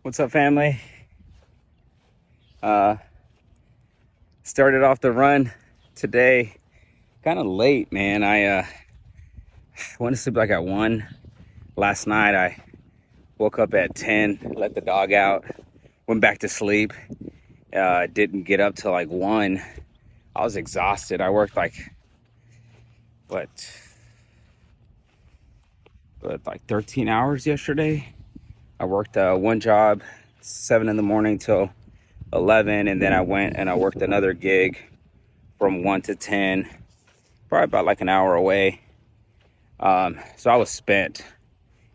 What's up, family? Started off the run today kind of late, man. I went to sleep like at 1 last night. I woke up at 10, let the dog out, went back to sleep. Didn't get up till like 1. I was exhausted. I worked what like 13 hours yesterday. I worked one job, 7 in the morning till 11, and then I went and I worked another gig from 1 to 10, probably about like an hour away. So I was spent,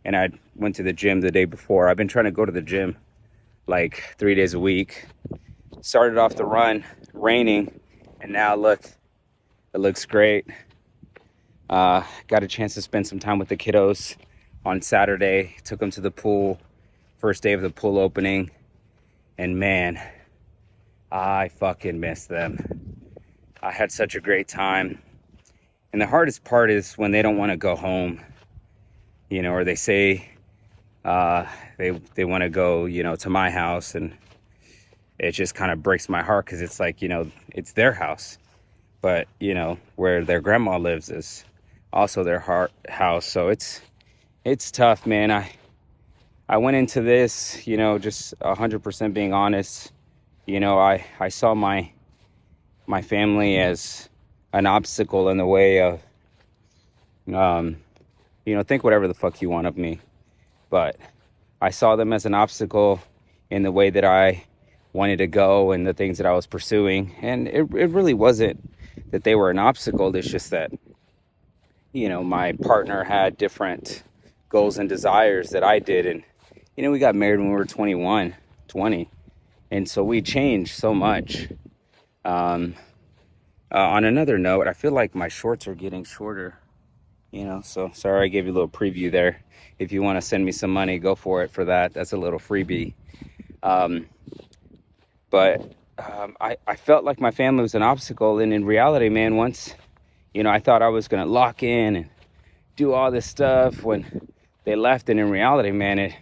and I went to the gym the day before. I've been trying to go to the gym like 3 days a week. Started off the run raining, and now look, it looks great. Got a chance to spend some time with the kiddos on Saturday. Took them to the pool, first day of the pool opening, and man, I fucking miss them. I had such a great time. And the hardest part is when they don't want to go home, or they say they want to go, to my house, and it just kind of breaks my heart because it's like, it's their house, but where their grandma lives is also their house. So it's tough, man. I went into this, just 100% being honest. I saw my family as an obstacle in the way of, think whatever the fuck you want of me, but I saw them as an obstacle in the way that I wanted to go and the things that I was pursuing. And it really wasn't that they were an obstacle. It's just that, my partner had different goals and desires that I did. And, we got married when we were 20. And so we changed so much. On another note, I feel like my shorts are getting shorter, so sorry I gave you a little preview there. If you want to send me some money, go for it for that. That's a little freebie. But I felt like my family was an obstacle. And in reality, man, once, I thought I was going to lock in and do all this stuff when they left. And in reality, man,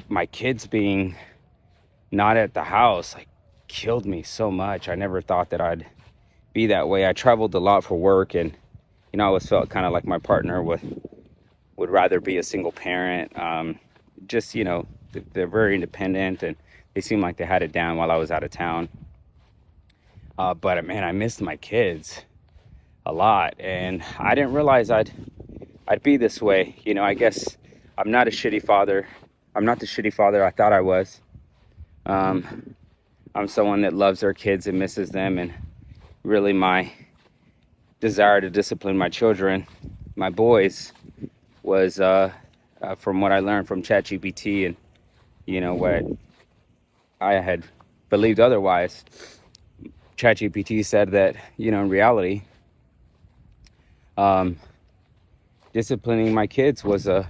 my kids being not at the house, like, killed me so much. I never thought that I'd be that way. I traveled a lot for work, and, I always felt kind of like my partner would rather be a single parent. Just, they're very independent, and they seemed like they had it down while I was out of town. But man, I missed my kids a lot, and I didn't realize I'd be this way. I guess I'm not a shitty father. I'm not the shitty father I thought I was. I'm someone that loves their kids and misses them, and really my desire to discipline my children, my boys, was from what I learned from ChatGPT, and what I had believed otherwise. ChatGPT said that, in reality, disciplining my kids was a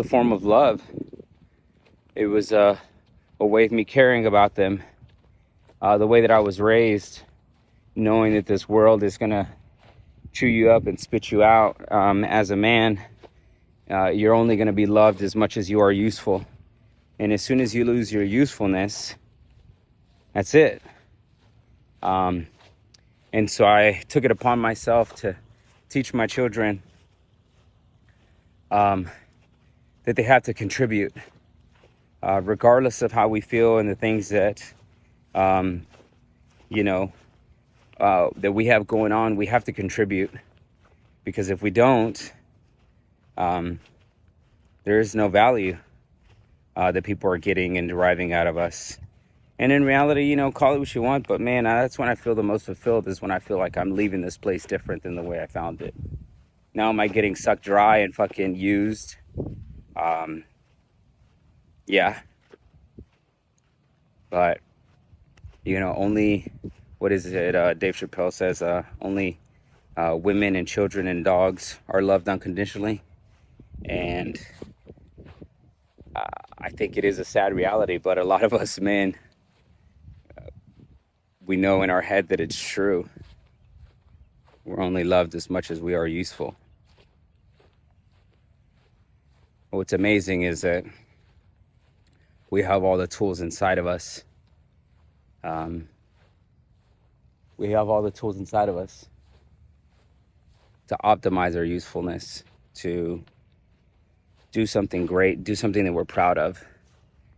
form of love. It was a way of me caring about them. The way that I was raised, knowing that this world is gonna chew you up and spit you out. As a man, you're only gonna be loved as much as you are useful. And as soon as you lose your usefulness, that's it. And so I took it upon myself to teach my children that they have to contribute, regardless of how we feel and the things that, that we have going on. We have to contribute, because if we don't, there is no value that people are getting and deriving out of us. And in reality, call it what you want, but man, that's when I feel the most fulfilled, is when I feel like I'm leaving this place different than the way I found it. Now am I getting sucked dry and fucking used? Yeah. But, only, what is it? Dave Chappelle says, only women and children and dogs are loved unconditionally. And I think it is a sad reality, but a lot of us men, we know in our head that it's true. We're only loved as much as we are useful. What's amazing is that We have all the tools inside of us. We have all the tools inside of us to optimize our usefulness, to do something great, do something that we're proud of. It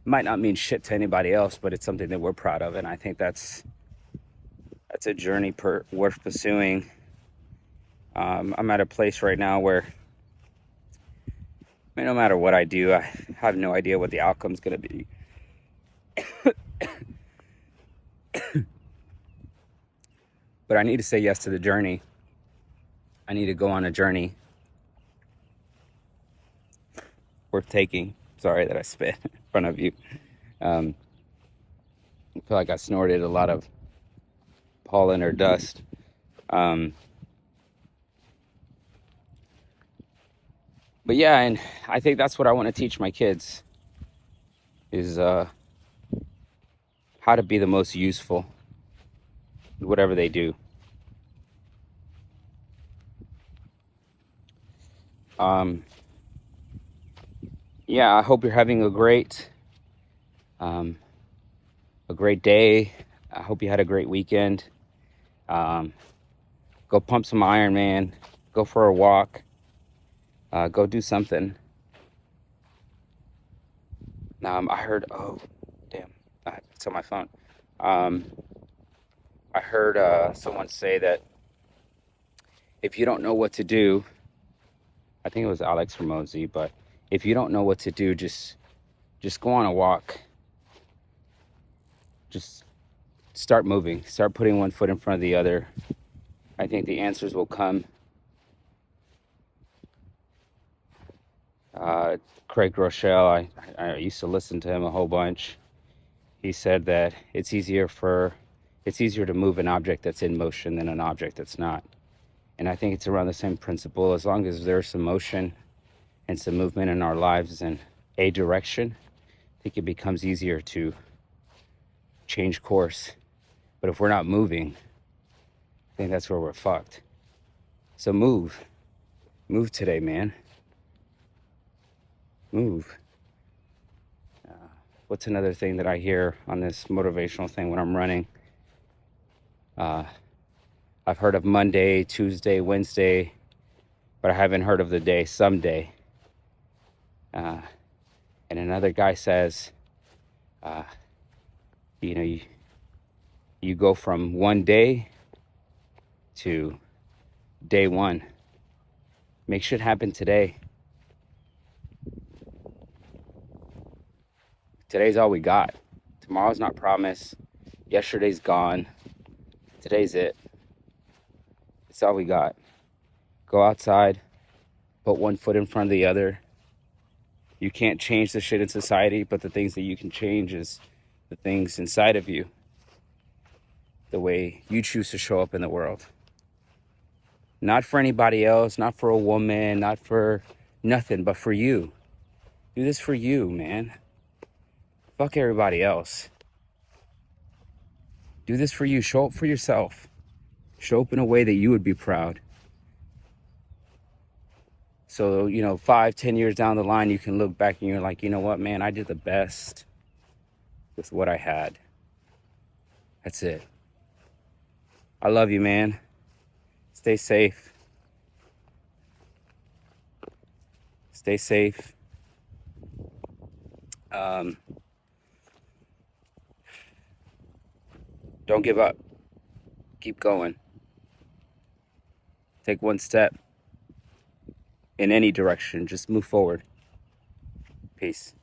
might not mean shit to anybody else, but it's something that we're proud of. And I think that's a journey worth pursuing. I'm at a place right now where, I mean, no matter what I do, I have no idea what the outcome's going to be. But I need to say yes to the journey. I need to go on a journey worth taking. Sorry that I spit in front of you. I feel like I snorted a lot of pollen or dust. But yeah, and I think that's what I want to teach my kids is how to be the most useful, whatever they do. Yeah, I hope you're having a great day. I hope you had a great weekend. Go pump some iron, man. Go for a walk. Go do something. I heard, oh, damn, it's on my phone. I heard someone say that if you don't know what to do, I think it was Alex Ramosi, but if you don't know what to do, just go on a walk. Just start moving. Start putting one foot in front of the other. I think the answers will come. Craig Rochelle, I used to listen to him a whole bunch. He said that it's easier to move an object that's in motion than an object that's not. And I think it's around the same principle. As long as there's some motion and some movement in our lives in a direction, I think it becomes easier to change course. But if we're not moving, I think that's where we're fucked. So move. Move today, man. Move. What's another thing that I hear on this motivational thing when I'm running? I've heard of Monday, Tuesday, Wednesday, but I haven't heard of the day someday. And another guy says, you go from one day to day one. Make shit happen today. Today's all we got. Tomorrow's not promised. Yesterday's gone. Today's it. It's all we got. Go outside, put one foot in front of the other. You can't change the shit in society, but the things that you can change is the things inside of you. The way you choose to show up in the world. Not for anybody else, not for a woman, not for nothing, but for you. Do this for you, man. Fuck everybody else. Do this for you. Show up for yourself. Show up in a way that you would be proud. So, 5-10 years down the line, you can look back and you're like, you know what, man, I did the best with what I had. That's it. I love you, man. Stay safe. Stay safe. Don't give up. Keep going. Take one step in any direction. Just move forward. Peace.